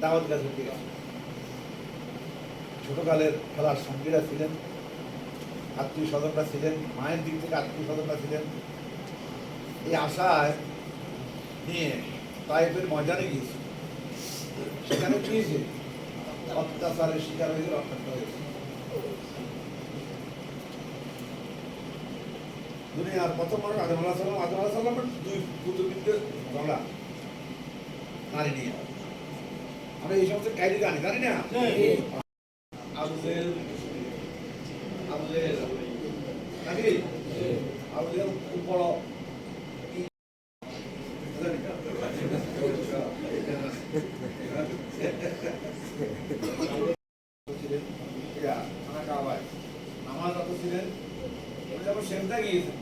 দাওয়াত গাছ হতে গেছে। ছোটকালের খেলার সঙ্গীরা ছিলেন, আত্মীয় স্বজনরা ছিলেন, মায়ের দিক থেকে আত্মীয় স্বজনরা ছিলেন। এই আশায় নিয়ে তাইফের ময়দানে গিয়েছে। সেখানে গিয়েছে অত্যাচারের শিকার হয়ে রক্ষা হয়েছে। দুনিয়ার প্রথম মানুষ আদম আলাইহিস সালামের 2 পুত্রবৃত্ত গলা নারী নিয়ে। আমরা এই সমস্ত কাহিনী জানি না। আবু জেহেল নাকি আবু জেহেল খুব বড় নামাজ অত ছিলেন, যখন সেজদা গিয়েছেন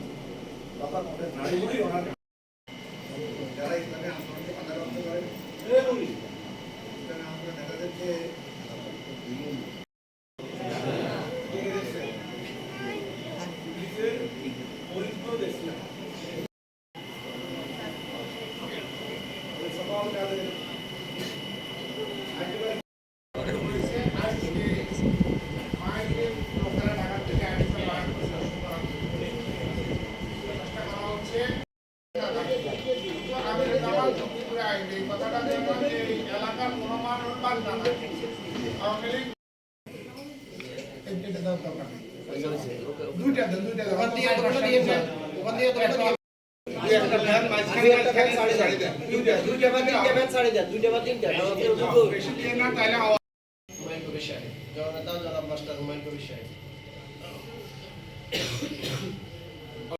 তখন ওদের নারীগুলি ওনার যারা ইসলামে আন্দোলনকে বাধা করতে পারে ইসলামে আন্দোলন নেতাদেরকে পরিচিত দেখছিলেন। সকল কাজে জননেতা জনাব মাস্টার হুমায়ুন কবির সাহেব।